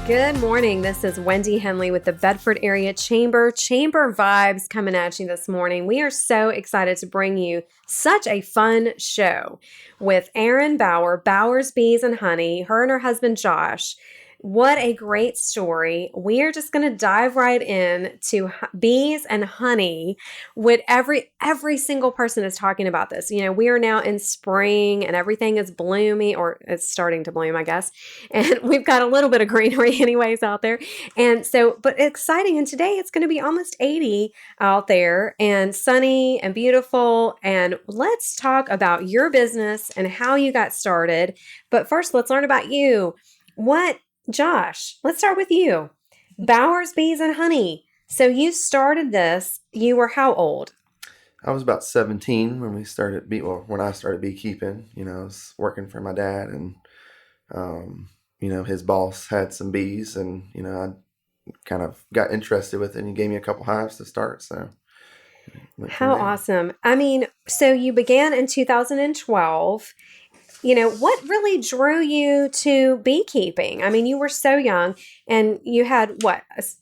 Good morning. This is Wende Henley with the Bedford Area Chamber Vibes coming at you this morning. We are so excited to bring you such a fun show with Erin Bauer, Bowyers Bees and Honey, her and her husband Josh. What a great story. We are just going to dive right in to bees and honey with every single person is talking about this. You know, we are now in spring and everything is blooming, or it's starting to bloom, I guess. And we've got a little bit of greenery anyways out there. And so, but exciting. And today it's going to be almost 80 out there and sunny and beautiful. And let's talk about your business and how you got started. But first, let's learn about you. Josh, let's start with you. Bowyers Bees and Honey. So you started this, you were how old? I was about 17 when we started when I started beekeeping. You know, I was working for my dad, and his boss had some bees, and I kind of got interested with it, and he gave me a couple hives to start. So how awesome. I mean, so you began in 2012. What really drew you to beekeeping? I mean, you were so young and you had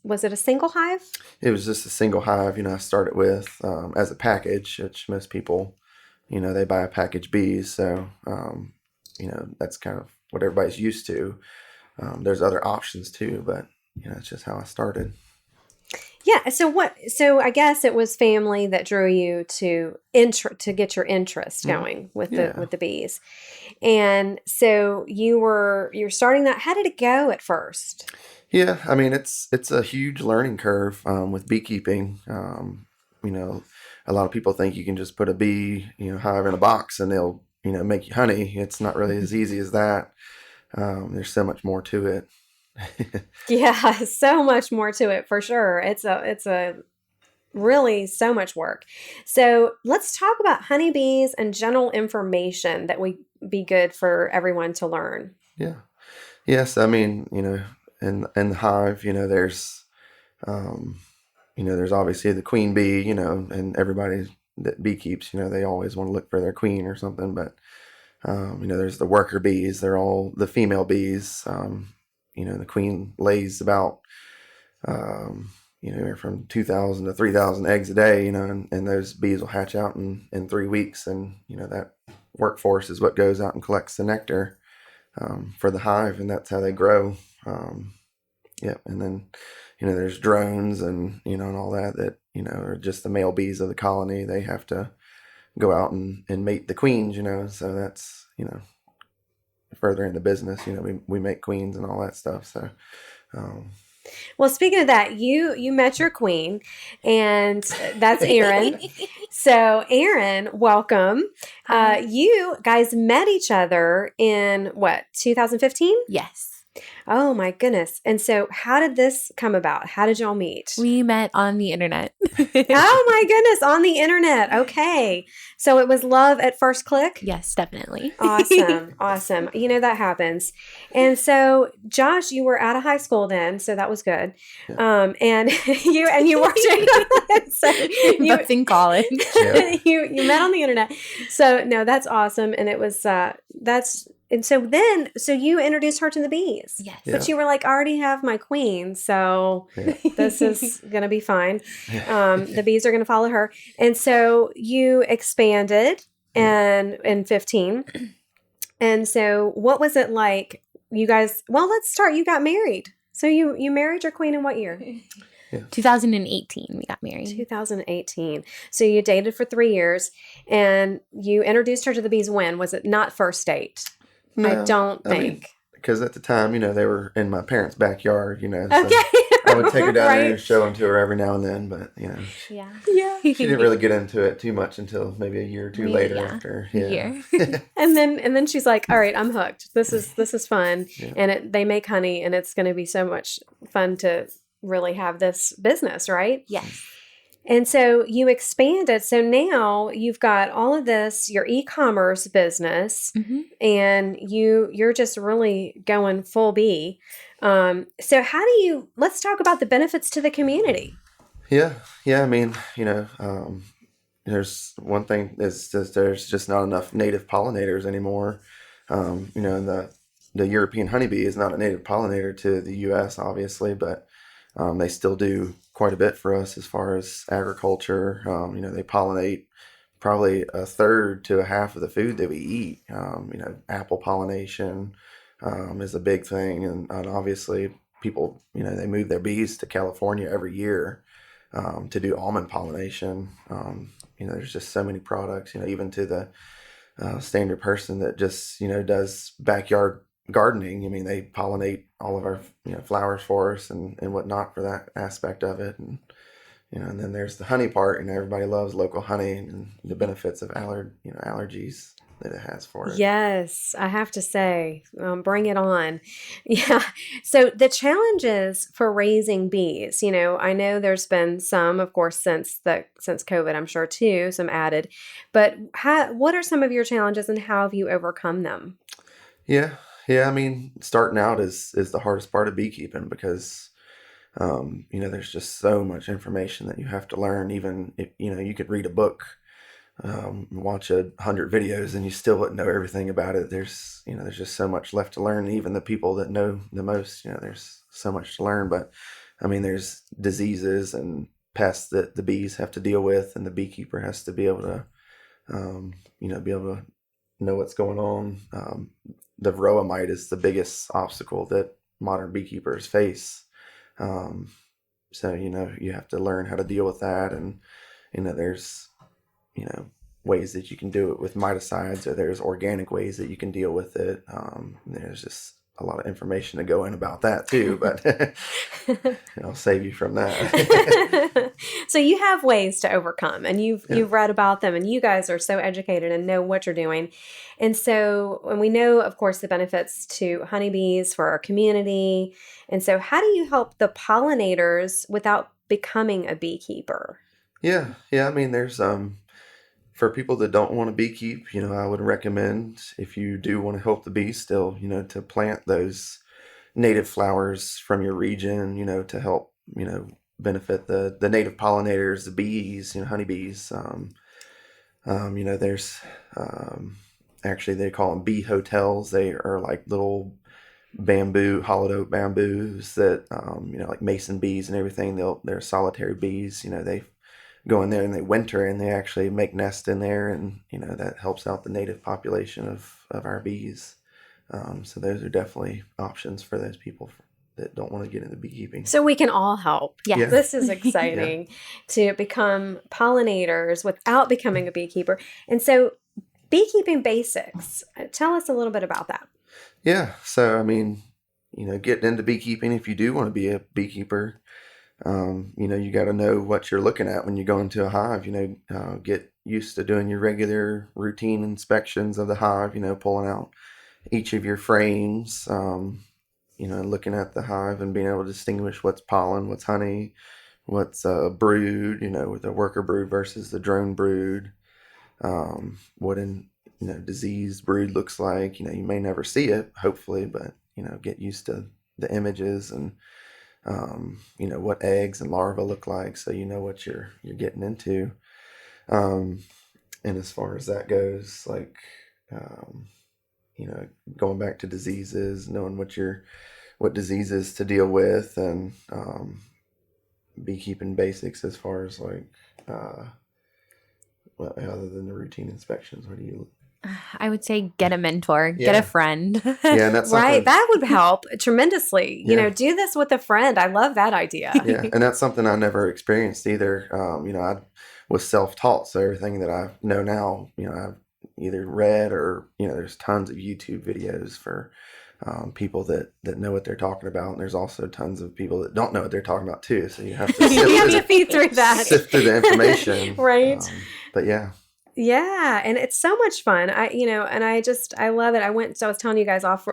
was it a single hive? It was just a single hive, I started with as a package, which most people, they buy a package bees. So, that's kind of what everybody's used to. There's other options too, but, it's just how I started. Yeah. So I guess it was family that drew you to get your interest going with the bees. And so you're starting that. How did it go at first? Yeah. I mean, it's a huge learning curve, with beekeeping. A lot of people think you can just put a bee, hive in a box and they'll, make you honey. It's not really as easy as that. There's so much more to it. Yeah, so much more to it for sure. It's a really so much work. So let's talk about honeybees and general information that would be good for everyone to learn. Yeah. Yes. I mean, in the hive, there's, there's obviously the queen bee, and everybody that beekeeps, they always want to look for their queen or something. But, there's the worker bees. They're all the female bees. The queen lays about, from 2,000 to 3,000 eggs a day, and those bees will hatch out in 3 weeks. And, that workforce is what goes out and collects the nectar for the hive, and that's how they grow. And then, there's drones and, and all that, are just the male bees of the colony. They have to go out and mate the queens, so that's, further in the business, we make queens and all that stuff. So, well, speaking of that, you met your queen, and that's Erin. So, Erin, welcome. You guys met each other in 2015? Yes. Oh my goodness. And so how did this come about? How did y'all meet? We met on the internet. Oh my goodness, on the internet. Okay. So it was love at first click? Yes, definitely. Awesome. Awesome. That happens. And so Josh, you were out of high school then, so that was good. Yeah. And you worked both in college. Yeah. You met on the internet. So no, that's awesome. And it was and so you introduced her to the bees. Yes. Yeah. But you were like, I already have my queen, so this is going to be fine. The bees are going to follow her. And so you expanded in 15. And so what was it like? You guys, let's start. You got married. So you married your queen in what year? Yeah. 2018, we got married. 2018. So you dated for 3 years, and you introduced her to the bees when? Was it not first date? No, I don't think. Because at the time, they were in my parents' backyard, so okay. I would take her down there and show them to her every now and then, but, Yeah. She didn't really get into it too much until maybe a year or two later after. Yeah. A year. and then she's like, all right, I'm hooked. This is fun. Yeah. And they make honey, and it's going to be so much fun to really have this business, right? Yes. And so you expanded. So now you've got all of this, your e-commerce business, and you're just really going full bee. So let's talk about the benefits to the community. Yeah. I mean, there's one thing is just there's just not enough native pollinators anymore. In the the European honeybee is not a native pollinator to the U.S., obviously, but they still do quite a bit for us as far as agriculture. They pollinate probably a third to a half of the food that we eat. Apple pollination is a big thing, and obviously people, they move their bees to California every year to do almond pollination. There's just so many products. Even to the standard person that just does backyard gardening. I mean, they pollinate all of our flowers for us and whatnot for that aspect of it. And then there's the honey part, and everybody loves local honey and the benefits of allergies that it has for it. Yes, I have to say, bring it on. Yeah. So the challenges for raising bees, I know there's been some, of course, since COVID, I'm sure too, some added. But what are some of your challenges, and how have you overcome them? Yeah. I mean, starting out is the hardest part of beekeeping because there's just so much information that you have to learn. Even if, you could read a book, watch 100 videos, and you still wouldn't know everything about it. There's just so much left to learn. Even the people that know the most, there's so much to learn. But I mean, there's diseases and pests that the bees have to deal with, and the beekeeper has to be able to, be able to know what's going on. The varroa mite is the biggest obstacle that modern beekeepers face. So, you have to learn how to deal with that. And, there's, ways that you can do it with miticides, or there's organic ways that you can deal with it. There's just a lot of information to go in about that too, but I'll save you from that. So you have ways to overcome, and you've read about them, and you guys are so educated and know what you're doing. And we know, of course, the benefits to honeybees for our community. And so how do you help the pollinators without becoming a beekeeper? Yeah. I mean, there's for people that don't want to beekeep, I would recommend, if you do want to help the bees still, to plant those native flowers from your region, to help, benefit the native pollinators, the bees, honeybees. There's actually, they call them bee hotels. They are like little hollowed oak bamboos that, like mason bees and everything. They're solitary bees. They go in there and they winter, and they actually make nests in there, and that helps out the native population of our bees. So those are definitely options for those people that don't want to get into beekeeping. So we can all help. Yes. Yeah. This is exciting to become pollinators without becoming a beekeeper. And so beekeeping basics, tell us a little bit about that. Yeah. So, I mean, getting into beekeeping, if you do want to be a beekeeper, you got to know what you're looking at when you go into a hive. Get used to doing your regular routine inspections of the hive, pulling out each of your frames, looking at the hive and being able to distinguish what's pollen, what's honey, what's brood, with the worker brood versus the drone brood, what diseased brood looks like. You may never see it, hopefully, but, get used to the images and what eggs and larvae look like, so what you're getting into. And as far as that goes, like going back to diseases, knowing what diseases to deal with, and beekeeping basics as far as like other than the routine inspections. What do you? I would say get a mentor, get a friend. Yeah, and that's right. That would help tremendously. Do this with a friend. I love that idea. Yeah, and that's something I never experienced either. I was self-taught, so everything that I know now, I've either read or, there's tons of YouTube videos for people that know what they're talking about, and there's also tons of people that don't know what they're talking about too. So you have to sift through the information, right? But yeah. Yeah, and it's so much fun. I love it. I was telling you guys off,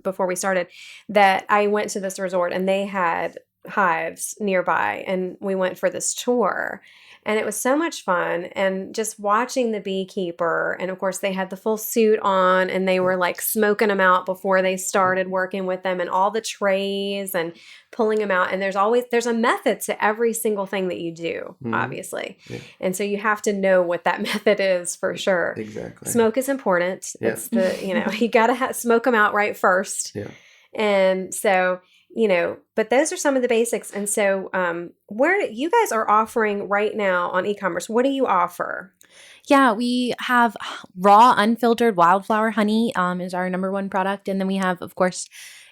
before we started, that I went to this resort and they had hives nearby, and we went for this tour. And it was so much fun. And just watching the beekeeper, and of course, they had the full suit on and they were like smoking them out before they started working with them, and all the trays and pulling them out. And there's a method to every single thing that you do, obviously. Yeah. And so you have to know what that method is for sure. Exactly. Smoke is important. Yeah. It's you got to smoke them out right first. Yeah. And so, but those are some of the basics. And so where you guys are offering right now on e-commerce, what do you offer? Yeah, we have raw, unfiltered wildflower honey is our number one product. And then we have, of course,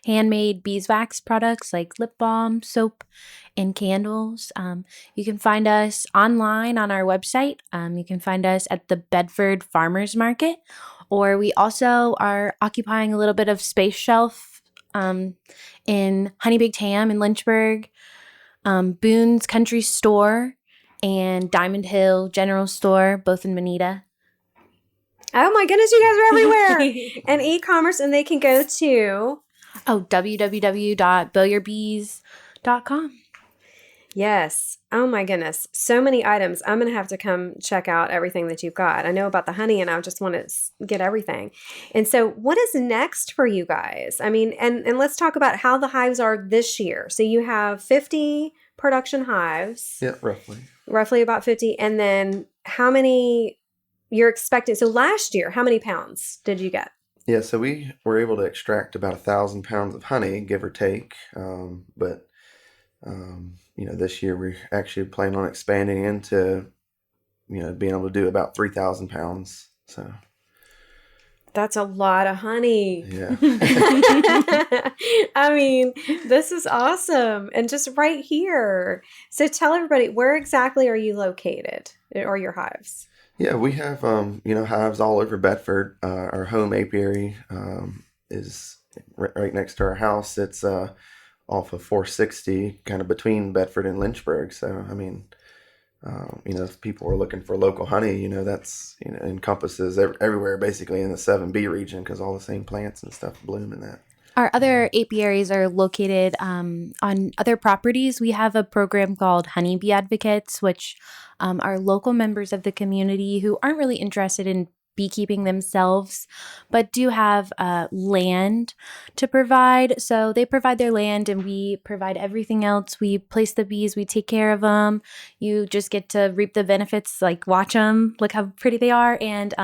handmade beeswax products like lip balm, soap, and candles. You can find us online on our website. You can find us at the Bedford Farmers Market, or we also are occupying a little bit of space shelf in Honey Baked Ham in Lynchburg, Boone's Country Store, and Diamond Hill General Store, both in Manita. Oh my goodness, you guys are everywhere. And e-commerce, and they can go to www.bowyerbees.com. Yes. Oh my goodness. So many items. I'm going to have to come check out everything that you've got. I know about the honey and I just want to get everything. And so what is next for you guys? I mean, and let's talk about how the hives are this year. So you have 50 production hives. Yeah, roughly. Roughly about 50. And then how many you're expecting? So last year, how many pounds did you get? Yeah, so we were able to extract about 1,000 pounds of honey, give or take. This year we're actually planning on expanding into, being able to do about 3,000 pounds. So that's a lot of honey. Yeah. I mean, this is awesome. And just right here. So tell everybody, where exactly are you located, or your hives? Yeah, we have, hives all over Bedford. Our home apiary is right next to our house. It's off of 460, kind of between Bedford and Lynchburg. So, I mean, if people are looking for local honey, that's, encompasses everywhere basically in the 7B region, because all the same plants and stuff bloom in that. Our other apiaries are located on other properties. We have a program called Honey Bee Advocates, which are local members of the community who aren't really interested in beekeeping themselves, but do have land to provide. So they provide their land and we provide everything else. We place the bees, we take care of them. You just get to reap the benefits, like watch them, look how pretty they are, and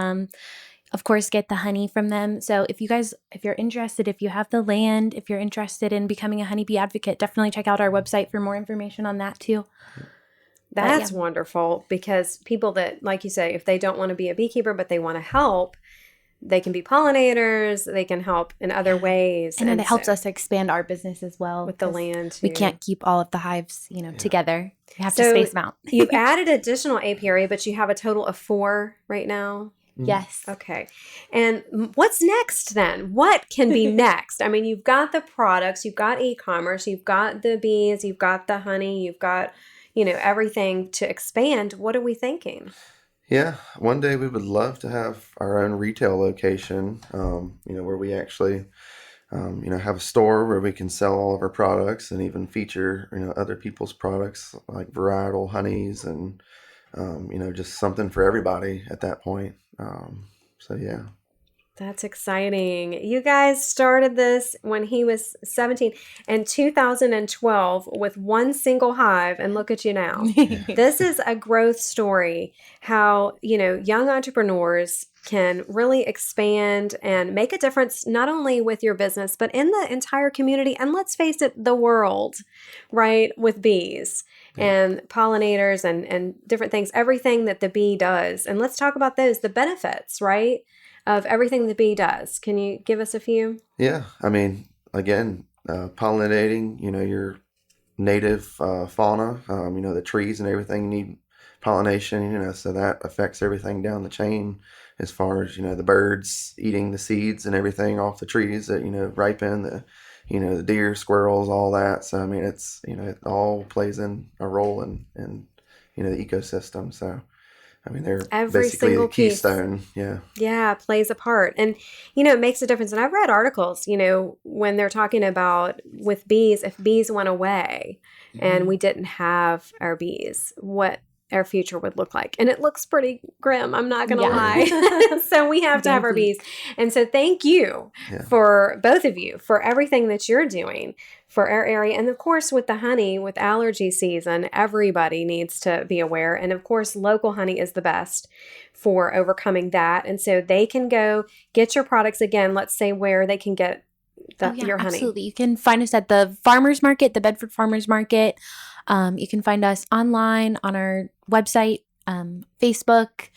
of course, get the honey from them. So if you're interested, if you have the land, if you're interested in becoming a honeybee advocate, definitely check out our website for more information on that too. That's wonderful, because people that, like you say, if they don't want to be a beekeeper, but they want to help, they can be pollinators, they can help in other ways. And it helps us expand our business as well. With the land, too. We can't keep all of the hives, together. We have to space them out. You've added additional apiary, but you have a total of 4 right now? Yes. Okay. And what's next then? What can be next? I mean, you've got the products, you've got e-commerce, you've got the bees, you've got the honey, you've got, everything to expand. What are we thinking? Yeah. One day we would love to have our own retail location, where we actually, have a store where we can sell all of our products and even feature, other people's products like varietal honeys and, just something for everybody at that point. Yeah. That's exciting. You guys started this when he was 17 in 2012 with one single hive, and look at you now. This is a growth story, how, young entrepreneurs can really expand and make a difference, not only with your business, but in the entire community. And let's face it, the world, right? With bees and pollinators and different things, everything that the bee does. And let's talk about the benefits, right? Of everything the bee does. Can you give us a few? Yeah. I mean, again, pollinating, your native fauna, the trees and everything need pollination, so that affects everything down the chain as far as, the birds eating the seeds and everything off the trees that, ripen, the deer, squirrels, all that. So, I mean, it's, it all plays in a role in the ecosystem. So, I mean, they're every basically single a keystone. Yeah. Yeah, plays a part. And, it makes a difference. And I've read articles, when they're talking about with bees, if bees went away and we didn't have our bees, what our future would look like. And it looks pretty grim, I'm not going to Yeah. lie. So we have to have our bees. And so thank you for both of you for everything that you're doing for our area. And of course, with the honey, with allergy season, everybody needs to be aware. And of course, local honey is the best for overcoming that. And so they can go get your products again. Let's say where they can get your honey. Absolutely. You can find us at the farmers market, the Bedford Farmers Market. You can find us online on our website, Facebook.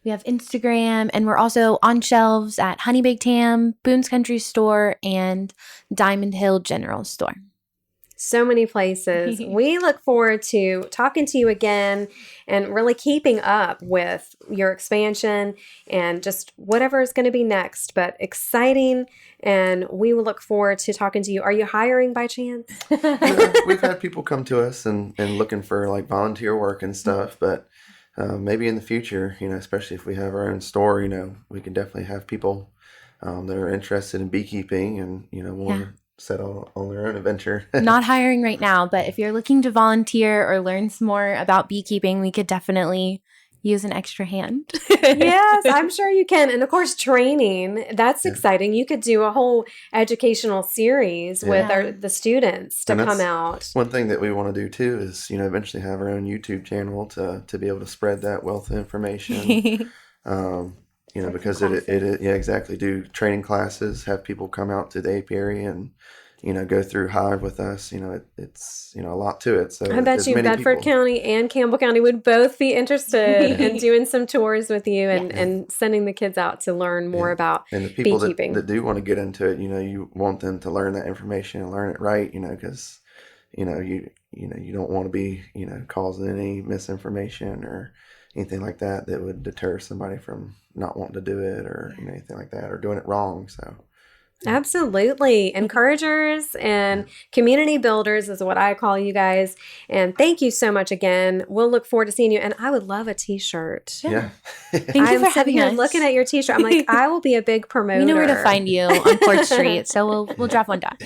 We have Instagram, and we're also on shelves at Honey Baked Ham, Boone's Country Store, and Diamond Hill General Store. So many places. We look forward to talking to you again and really keeping up with your expansion and just whatever is going to be next. But exciting, and we will look forward to talking to you. Are you hiring by chance? We've had people come to us and looking for like volunteer work and stuff, but maybe in the future, especially if we have our own store, we can definitely have people that are interested in beekeeping and, want to set on their own adventure. Not hiring right now, but if you're looking to volunteer or learn some more about beekeeping, we could definitely use an extra hand. Yes, I'm sure you can. And of course, training, that's exciting. You could do a whole educational series with the students to come out. One thing that we want to do too is, eventually have our own YouTube channel to be able to spread that wealth of information. Because it exactly. Do training classes, have people come out to the apiary and, go through hive with us. It's, a lot to it. So I bet you Bedford County and Campbell County would both be interested in doing some tours with you and sending the kids out to learn more about and the people beekeeping. that do want to get into it, you want them to learn that information and learn it right, because, you don't want to be, causing any misinformation or anything like that would deter somebody from not wanting to do it or anything like that or doing it wrong. So absolutely. Encouragers and community builders is what I call you guys. And thank you so much again. We'll look forward to seeing you. And I would love a t-shirt. Yeah. Thank you for having us. Looking at your t-shirt. I'm like, I will be a big promoter. We know where to find you on Court Street. So we'll drop one down.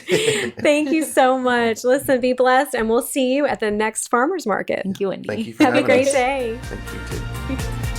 Thank you so much. Listen, be blessed. And we'll see you at the next farmers market. Thank you, Wendy. Thank you for Have a great us. day. Thank you too.